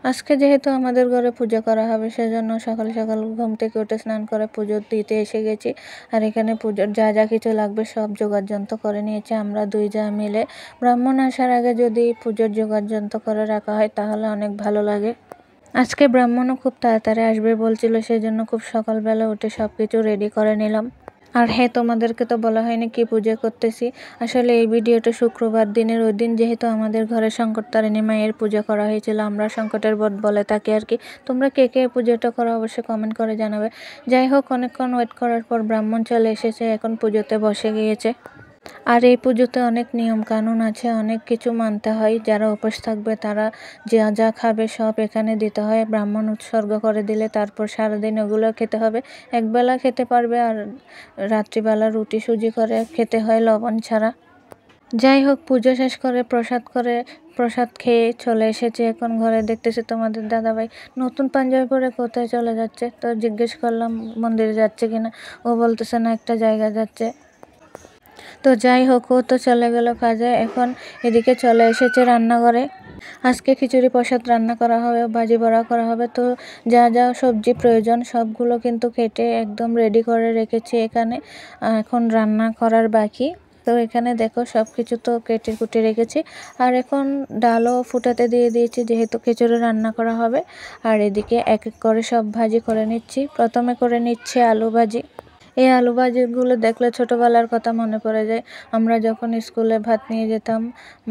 আজকে যেহেতু আমাদের ঘরে পূজা করা হবে সেজন্য সকাল সকাল ঘুম থেকে উঠে স্নান করে পুজো দিতে এসে গেছি। আর এখানে পুজোর যা যা কিছু লাগবে সব জোগাড়যন্ত্র করে নিয়েছি আমরা দুই যা মিলে। ব্রাহ্মণ আসার আগে যদি পুজোর জোগাড়যন্ত্র করে রাখা হয় তাহলে অনেক ভালো লাগে। আজকে ব্রাহ্মণও খুব তাড়াতাড়ি আসবে বলছিল, সেজন্য খুব সকালবেলা উঠে সব কিছু রেডি করে নিলাম। আর হ্যাঁ, তোমাদেরকে তো বলা হয়নি কি পুজো করতেছি। আসলে এই ভিডিওটা শুক্রবার দিনের ওই দিন, যেহেতু আমাদের ঘরে সংকটতারিণী মায়ের পূজা করা হয়েছিল, আমরা সংকটের বট বলে থাকি আর কি। তোমরা কে কে পুজোটা করো অবশ্যই কমেন্ট করে জানাবে। যাই হোক, অনেকক্ষণ ওয়েট করার পর ব্রাহ্মণ চলে এসেছে, এখন পুজোতে বসে গিয়েছে। আর এই পুজোতে অনেক নিয়ম কানুন আছে, অনেক কিছু মানতে হয়। যারা উপোস থাকবে তারা যা যা খাবে সব এখানে দিতে হয়। ব্রাহ্মণ উৎসর্গ করে দিলে তারপর সারাদিন ওগুলো খেতে হবে। একবেলা খেতে পারবে, আর রাত্রিবেলা রুটি সুজি করে খেতে হয় লবণ ছাড়া। যাই হোক, পুজো শেষ করে প্রসাদ খেয়ে চলে এসেছি এখন ঘরে। দেখতেছি তোমাদের দাদাভাই নতুন পাঞ্জাবি পরে কোথায় চলে যাচ্ছে। তো জিজ্ঞেস করলাম মন্দিরে যাচ্ছে কিনা, ও বলতেছে না একটা জায়গা যাচ্ছে। তো যাই হোক, ও তো চলে গেল কাজে। এখন এদিকে চলে এসেছে রান্নাঘরে। আজকে খিচুড়ি প্রসাদ রান্না করা হবে, ভাজি বড়া করা হবে। তো যা যা সবজি প্রয়োজন সবগুলো কিন্তু কেটে একদম রেডি করে রেখেছি এখানে। এখন রান্না করার বাকি। তো এখানে দেখো সব কিছু তো কেটে কুটে রেখেছি। আর এখন ডালও ফুটাতে দিয়ে দিয়েছি, যেহেতু খিচুড়ি রান্না করা হবে। আর এদিকে এক এক করে সব ভাজি করে নিচ্ছি। প্রথমে করে নিচ্ছি আলু ভাজি। এই আলু ভাজিগুলো দেখলে ছোটোবেলার কথা মনে পড়ে যায়। আমরা যখন স্কুলে ভাত নিয়ে যেতাম,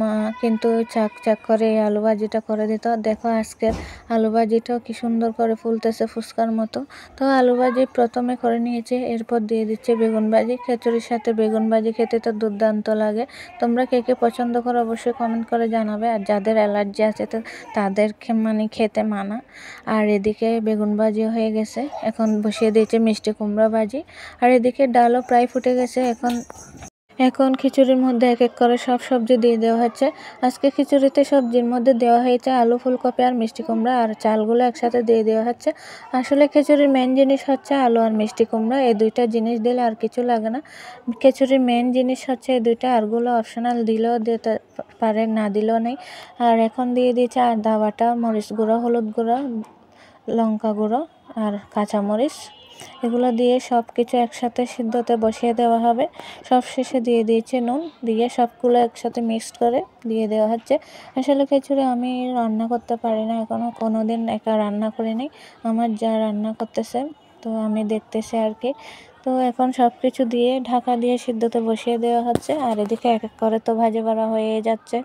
মা কিন্তু চাক চাক করে এই আলু ভাজিটা করে দিত। দেখো আজকের আলু ভাজিটাও কি সুন্দর করে ফুলতেছে ফুচকার মতো। তো আলু ভাজি প্রথমে করে নিয়েছি, এরপর দিয়ে দিচ্ছে বেগুন ভাজি। খিচুড়ির সাথে বেগুন ভাজি খেতে তো দুর্দান্ত লাগে। তোমরা কে কে পছন্দ করো অবশ্যই কমেন্ট করে জানাবে। আর যাদের অ্যালার্জি আছে তো তাদেরকে খেতে মানা। আর এদিকে বেগুন ভাজিও হয়ে গেছে, এখন বসিয়ে দিয়েছে মিষ্টি কুমড়া ভাজি। আর এদিকে ডালও প্রায় ফুটে গেছে। এখন খিচুড়ির মধ্যে এক এক করে সব সবজি দিয়ে দেওয়া হচ্ছে। আজকে খিচুড়িতে সবজির মধ্যে দেওয়া হয়েছে আলু, ফুলকপি আর মিষ্টি কুমড়া, আর চালগুলো একসাথে দিয়ে দেওয়া হচ্ছে। আসলে খিচুড়ির মেন জিনিস হচ্ছে আলু আর মিষ্টি কুমড়া, এই দুইটা জিনিস দিলে আর কিছু লাগে না। খিচুড়ির মেন জিনিস হচ্ছে এই দুইটা, আরগুলো অপশনাল, দিলেও দিতে পারে না দিলেও নেই। আর এখন দিয়ে দিয়েছে আদা বাটা, মরিচ গুঁড়ো, হলুদ গুঁড়ো, লঙ্কা গুঁড়ো আর কাঁচামরিচ। এগুলো দিয়ে সব কিছু একসাথে সিদ্ধতে বসিয়ে দেওয়া হবে। সব শেষে দিয়ে দিয়েছি নুন, দিয়ে সবগুলো একসাথে মিক্সড করে দিয়ে দেওয়া হচ্ছে। আসলে খিচুড়ি আমি রান্না করতে পারি না, এখনও কোনো দিন একা রান্না করিনি। আমার যা রান্না করতেছে, তো আমি দেখতেছি আর কি। তো এখন সব কিছু দিয়ে ঢাকা দিয়ে সিদ্ধতে বসিয়ে দেওয়া হচ্ছে। আর এদিকে এক এক করে তো ভাজি করা হয়ে যাচ্ছে।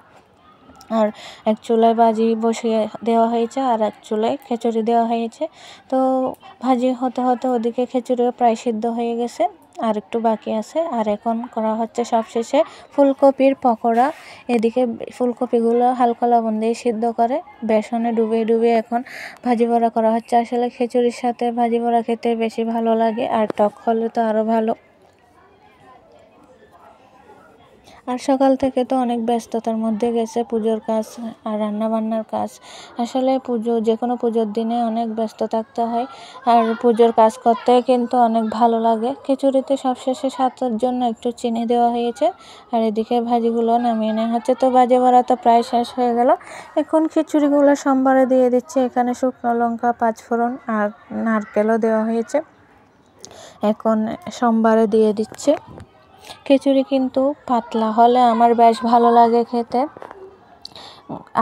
আর এক চুলায় ভাজি বসিয়ে দেওয়া হয়েছে, আর এক চুলায় খিচুড়ি দেওয়া হয়েছে। তো ভাজি হতে হতে ওদিকে খিচুড়িও প্রায় সিদ্ধ হয়ে গেছে, আর একটু বাকি আছে। আর এখন করা হচ্ছে সবশেষে ফুলকপির পকোড়া। এদিকে ফুলকপিগুলো হালকা লবণ দিয়ে সিদ্ধ করে বেসনে ডুবিয়ে ডুবিয়ে এখন ভাজি বড়া করা হচ্ছে। আসলে খিচুড়ির সাথে ভাজি বড়া খেতে বেশি ভালো লাগে, আর টক হলে তো আরও ভালো। আর সকাল থেকে তো অনেক ব্যস্ততার মধ্যে গেছে পুজোর কাজ আর রান্নাবান্নার কাজ। আসলে যে কোনো পুজোর দিনে অনেক ব্যস্ত থাকতে হয়, আর পুজোর কাজ করতে কিন্তু অনেক ভালো লাগে। খিচুড়িতে সবশেষে স্বাদের জন্য একটু চিনি দেওয়া হয়েছে। আর এদিকে ভাজিগুলো নামিয়ে নেওয়া হচ্ছে। তো ভাজি ভরা তো প্রায় শেষ হয়ে গেল। এখন খিচুড়িগুলো সম্বারে দিয়ে দিচ্ছে। এখানে শুকনো লঙ্কা, পাঁচফোড়ন আর নারকেলও দেওয়া হয়েছে, এখন সম্বারে দিয়ে দিচ্ছে। খিচুড়ি কিন্তু পাতলা হলে আমার বেশ ভালো লাগে খেতে।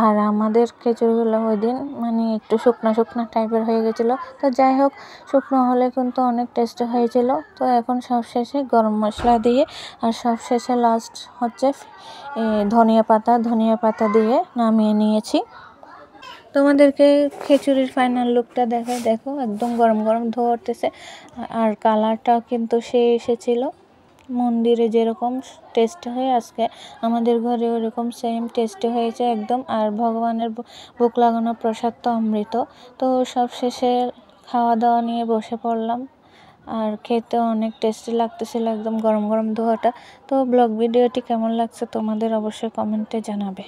আর আমাদের খিচুড়িগুলো ওই দিন একটু শুকনো শুকনো টাইপের হয়ে গেছিলো। তো যাই হোক, শুকনো হলে কিন্তু অনেক টেস্টি হয়েছিল। তো এখন সবশেষে গরম মশলা দিয়ে, আর সবশেষে লাস্ট হচ্ছে ধনিয়া পাতা দিয়ে নামিয়ে নিয়েছি। তোমাদেরকে খিচুড়ির ফাইনাল লুকটা দেখো, একদম গরম গরম ধোয়া উঠতেছে। আর কালারটাও কিন্তু সে এসেছিলো মন্দিরে যেরকম টেস্ট হয়, আজকে আমাদের ঘরে ওরকম সেম টেস্টি হয়েছে একদম। আর ভগবানের ভোগ লাগানো প্রসাদ তো অমৃত। তো সব শেষে খাওয়া দাওয়া নিয়ে বসে পড়লাম, আর খেতেও অনেক টেস্টি লাগতেছিল একদম গরম গরম ধোয়াটা। তো ব্লগ ভিডিওটি কেমন লাগছে তোমাদের অবশ্যই কমেন্টে জানাবে।